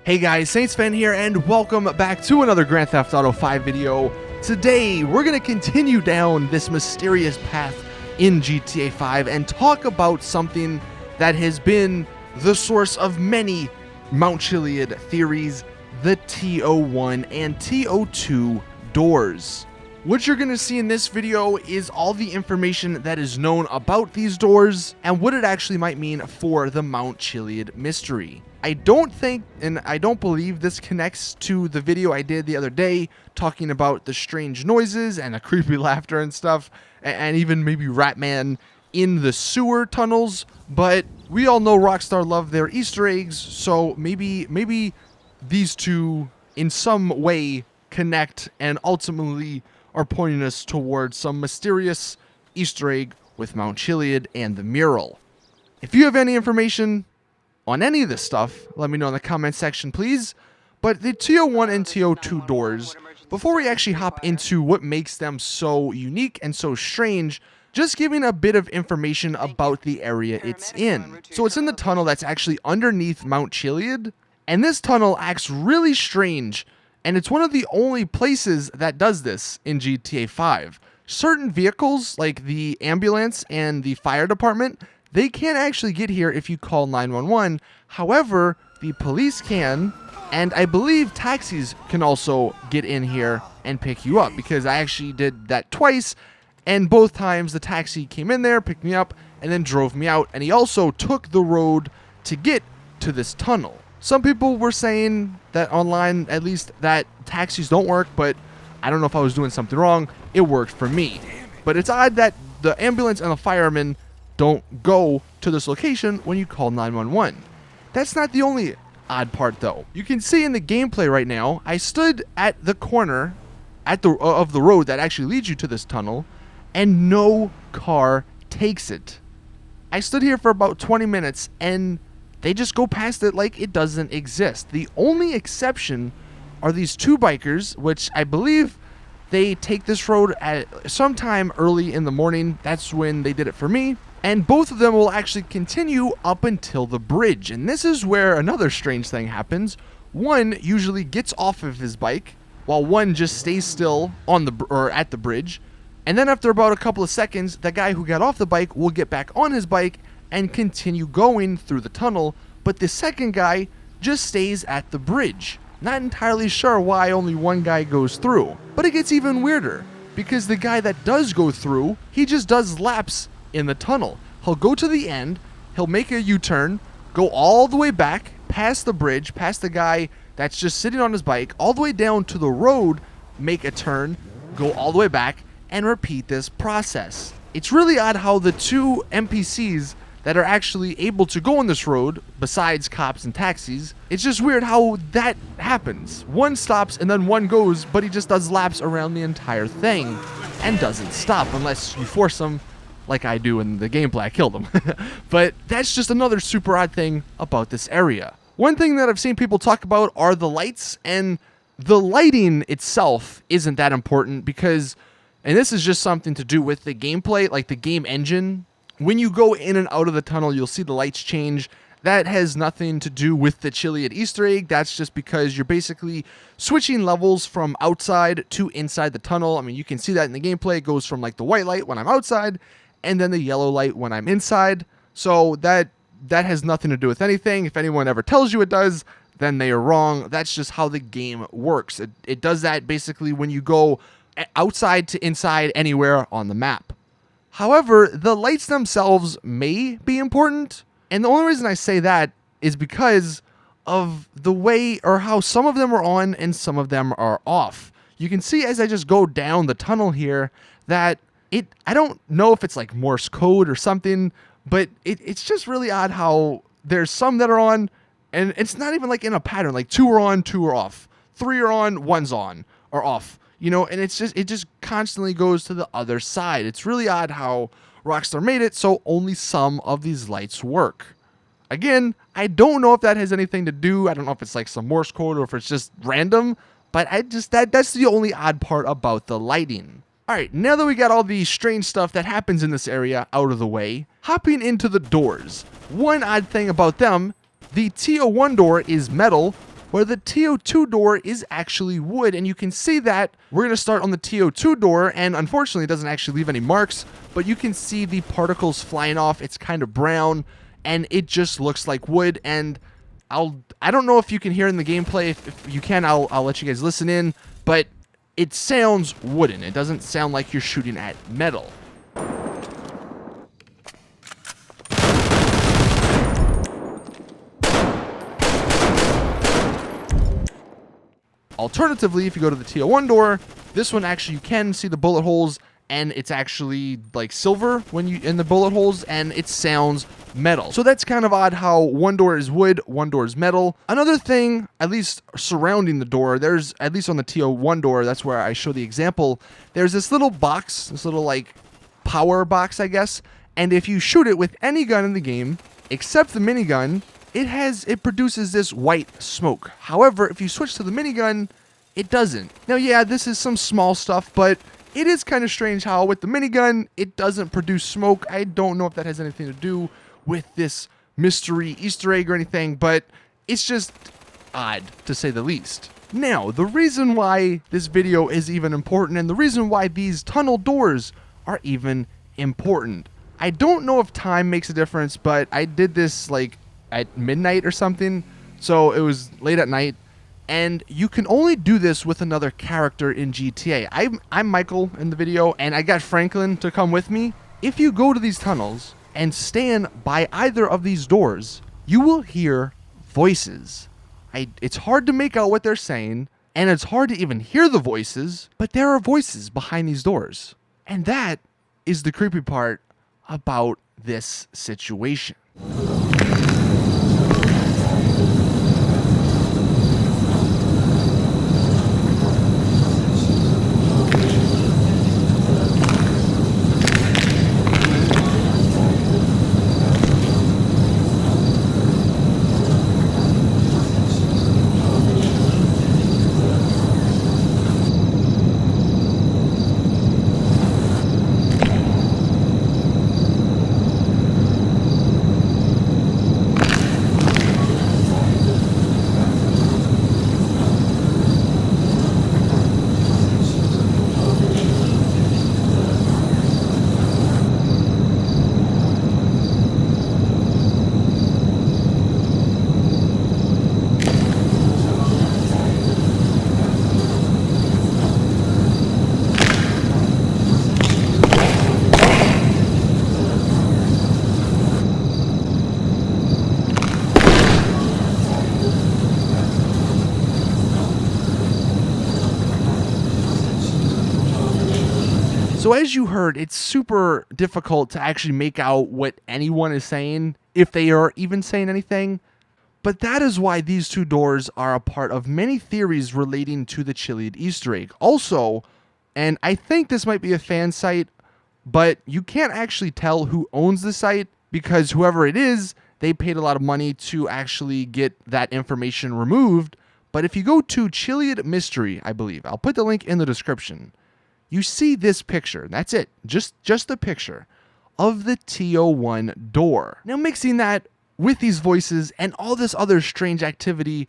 Hey guys, Saintsfan here, and welcome back to another Grand Theft Auto 5 video. Today, we're going to continue down this mysterious path in GTA 5 and talk about something that has been the source of many Mount Chiliad theories, the TO1 and TO2 doors. What you're going to see in this video is all the information that is known about these doors and what it actually might mean for the Mount Chiliad mystery. I don't think and I don't believe this connects to the video I did the other day talking about the strange noises and the creepy laughter and stuff, and even maybe Ratman in the sewer tunnels, but we all know Rockstar love their Easter eggs, so maybe these two in some way connect and ultimately are pointing us towards some mysterious Easter egg with Mount Chiliad and the mural. If you have any information on any of this stuff, let me know in the comment section, please. But the TO1 and TO2 doors, before we actually hop into what makes them so unique and so strange, just giving a bit of information about the area it's in. So it's in the tunnel that's actually underneath Mount Chiliad, and this tunnel acts really strange, and it's one of the only places that does this in GTA 5. Certain vehicles, like the ambulance and the fire department, they can't actually get here if you call 911. However, the police can, and I believe taxis can also get in here and pick you up, because I actually did that twice, and both times the taxi came in there, picked me up, and then drove me out, and he also took the road to get to this tunnel. Some people were saying that online, at least, that taxis don't work, but I don't know if I was doing something wrong. It worked for me. But it's odd that the ambulance and the firemen don't go to this location when you call 911. That's not the only odd part, though. You can see in the gameplay right now, I stood at the corner of the road that actually leads you to this tunnel, and no car takes it. I stood here for about 20 minutes, and they just go past it like it doesn't exist. The only exception are these two bikers, which I believe they take this road at sometime early in the morning. That's when they did it for me. And both of them will actually continue up until the bridge. And this is where another strange thing happens. One usually gets off of his bike, while one just stays still at the bridge. And then after about a couple of seconds, the guy who got off the bike will get back on his bike and continue going through the tunnel. But the second guy just stays at the bridge. Not entirely sure why only one guy goes through. But it gets even weirder, because the guy that does go through, he just does laps in the tunnel. He'll go to the end, he'll make a U-turn, go all the way back, past the bridge, past the guy that's just sitting on his bike, all the way down to the road, make a turn, go all the way back, and repeat this process. It's really odd how the two NPCs that are actually able to go on this road, besides cops and taxis, it's just weird how that happens. One stops and then one goes, but he just does laps around the entire thing and doesn't stop unless you force him, like I do in the gameplay. I killed him. But that's just another super odd thing about this area. One thing that I've seen people talk about are the lights, and the lighting itself isn't that important because, and this is just something to do with the gameplay, like the game engine. When you go in and out of the tunnel, you'll see the lights change. That has nothing to do with the Chiliad Easter egg. That's just because you're basically switching levels from outside to inside the tunnel. I mean, you can see that in the gameplay. It goes from like the white light when I'm outside and then the yellow light when I'm inside. So that has nothing to do with anything. If anyone ever tells you it does, then they are wrong. That's just how the game works. It does that basically when you go outside to inside anywhere on the map. However, the lights themselves may be important, and the only reason I say that is because of the way or how some of them are on and some of them are off. You can see as I just go down the tunnel here that I don't know if it's like Morse code or something, but it's just really odd how there's some that are on, and it's not even like in a pattern, like 2 are on, 2 are off, 3 are on, 1's on or off. You know, and it just constantly goes to the other side. It's really odd how Rockstar made it so only some of these lights work. Again, I don't know if that has anything to do. I don't know if it's like some Morse code or if it's just random, but that's the only odd part about the lighting. All right, now that we got all the strange stuff that happens in this area out of the way, hopping into the doors. One odd thing about them, the TO1 door is metal, where the TO2 door is actually wood, and you can see that. We're going to start on the TO2 door, and unfortunately it doesn't actually leave any marks, but you can see the particles flying off. It's kind of brown, and it just looks like wood, and I don't know if you can hear in the gameplay. If you can, I'll let you guys listen in, but it sounds wooden. It doesn't sound like you're shooting at metal. Alternatively, if you go to the TO1 door, this one actually you can see the bullet holes, and it's actually like silver when you in the bullet holes, and it sounds metal. So that's kind of odd how one door is wood, one door is metal. Another thing, at least surrounding the door, there's, at least on the TO1 door, that's where I show the example, there's this little box, this little like power box, I guess, and if you shoot it with any gun in the game, except the minigun, it produces this white smoke. However, if you switch to the minigun, it doesn't. Now, yeah, this is some small stuff, but it is kind of strange how with the minigun, it doesn't produce smoke. I don't know if that has anything to do with this mystery Easter egg or anything, but it's just odd, to say the least. Now, the reason why this video is even important, and the reason why these tunnel doors are even important. I don't know if time makes a difference, but I did this like at midnight or something, so it was late at night, and you can only do this with another character in GTA. I'm Michael in the video, and I got Franklin to come with me. If you go to these tunnels and stand by either of these doors, you will hear voices. It's hard to make out what they're saying, and it's hard to even hear the voices, but there are voices behind these doors. And that is the creepy part about this situation. So as you heard, it's super difficult to actually make out what anyone is saying, if they are even saying anything. But that is why these two doors are a part of many theories relating to the Chiliad Easter egg. Also, and I think this might be a fan site, but you can't actually tell who owns the site, because whoever it is, they paid a lot of money to actually get that information removed. But if you go to Chiliad Mystery, I believe, I'll put the link in the description, you see this picture. That's it. Just a picture of the TO1 door. Now, mixing that with these voices and all this other strange activity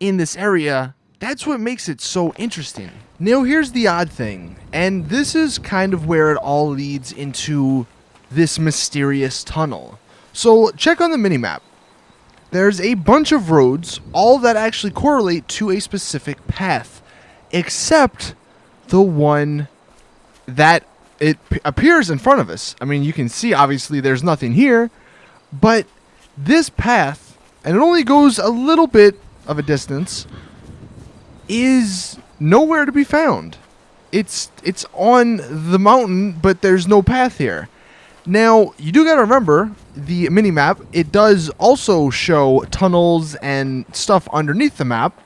in this area, that's what makes it so interesting. Now, here's the odd thing, and this is kind of where it all leads into this mysterious tunnel. So check on the minimap. There's a bunch of roads, all that actually correlate to a specific path, except the one that it appears in front of us. I mean, you can see, obviously, there's nothing here, but this path, and it only goes a little bit of a distance, is nowhere to be found. It's on the mountain, but there's no path here. Now, you do got to remember, the minimap, it does also show tunnels and stuff underneath the map,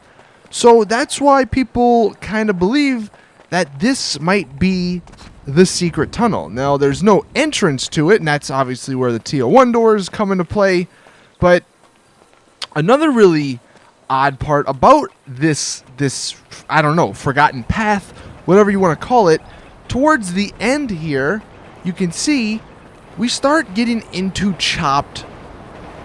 so that's why people kind of believe that this might be the secret tunnel. Now, there's no entrance to it, and that's obviously where the TO1 doors come into play. But another really odd part about this I don't know, forgotten path, whatever you want to call it, towards the end here, you can see we start getting into chopped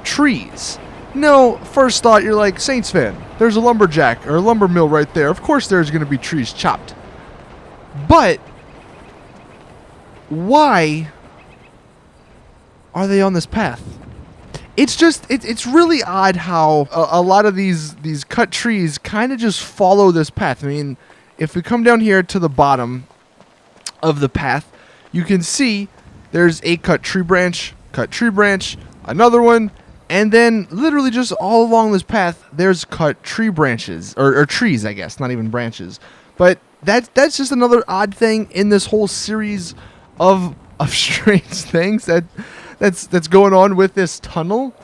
trees. No, first thought, you're like, Saintsfan, there's a lumberjack or a lumber mill right there. Of course there's going to be trees chopped. But why are they on this path? It's just, it's really odd how a lot of these cut trees kind of just follow this path. I mean, if we come down here to the bottom of the path, you can see there's a cut tree branch, another one, and then literally just all along this path, there's cut tree branches, or trees, I guess, not even branches. But that's just another odd thing in this whole series of strange things that's going on with this tunnel.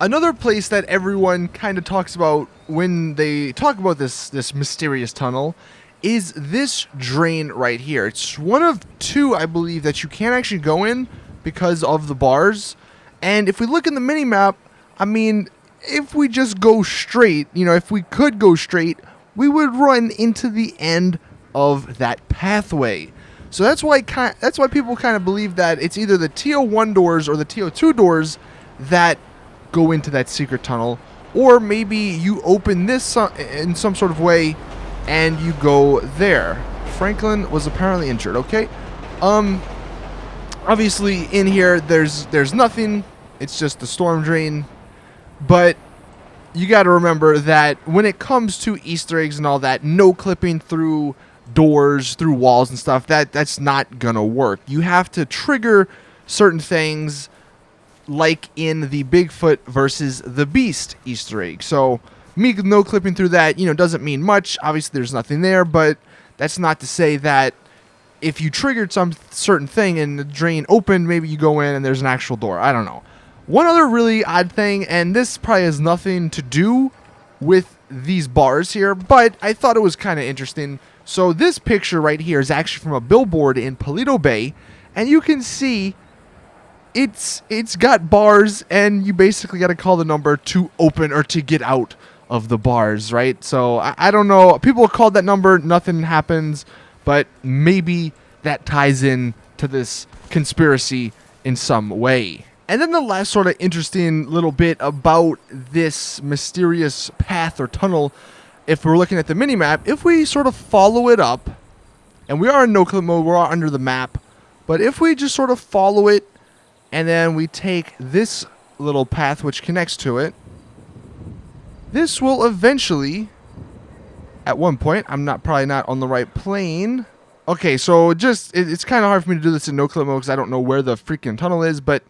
Another place that everyone kind of talks about when they talk about this mysterious tunnel is this drain right here. It's one of two, I believe, that you can't actually go in because of the bars. And if we look in the mini map, I mean, if we just go straight, if we could go straight, we would run into the end of that pathway. So that's why people kind of believe that it's either the TO1 doors or the TO2 doors that go into that secret tunnel, or maybe you open this in some sort of way and you go there. Franklin was apparently injured. Okay. Obviously in here there's nothing. It's just the storm drain. But you got to remember that when it comes to Easter eggs and all that, no clipping through doors, through walls and stuff, that's not gonna work. You have to trigger certain things, like in the Bigfoot versus the Beast Easter egg. So me no clipping through that, doesn't mean much. Obviously there's nothing there, but that's not to say that if you triggered some certain thing and the drain opened, maybe you go in and there's an actual door. I don't know. One other really odd thing, and this probably has nothing to do with these bars here, but I thought it was kind of interesting. So this picture right here is actually from a billboard in Paleto Bay, and you can see it's got bars, and you basically got to call the number to open or to get out of the bars, right? So I don't know. People called that number, nothing happens, but maybe that ties in to this conspiracy in some way. And then the last sort of interesting little bit about this mysterious path or tunnel, if we're looking at the mini-map, if we sort of follow it up, and we are in no-clip mode, we're under the map, but if we just sort of follow it, and then we take this little path which connects to it, this will eventually, at one point, I'm probably not on the right plane. Okay, so it's kind of hard for me to do this in no-clip mode because I don't know where the freaking tunnel is, but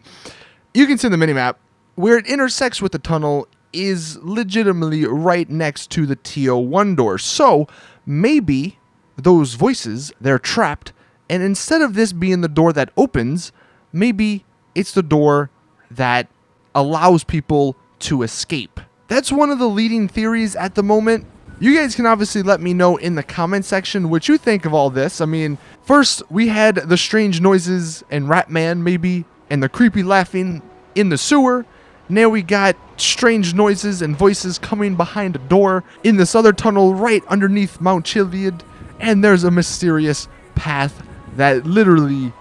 you can see in the mini-map where it intersects with the tunnel is legitimately right next to the TO1 door. So maybe those voices, they're trapped, and instead of this being the door that opens, maybe it's the door that allows people to escape. That's one of the leading theories at the moment. You guys can obviously let me know in the comment section what you think of all this. I mean, first we had the strange noises and Ratman maybe, and the creepy laughing in the sewer. Now we got strange noises and voices coming behind a door in this other tunnel right underneath Mount Chiliad. And there's a mysterious path that literally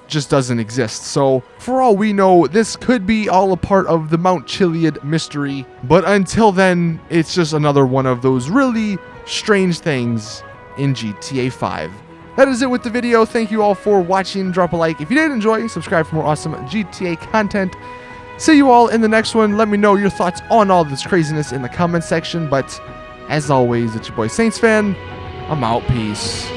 just doesn't exist. So for all we know, this could be all a part of the Mount Chiliad mystery. But until then, it's just another one of those really strange things in GTA 5. That is it with the video. Thank you all for watching. Drop a like if you did enjoy. Subscribe for more awesome GTA content. See you all in the next one. Let me know your thoughts on all this craziness in the comment section. But as always, it's your boy Saintsfan. I'm out. Peace.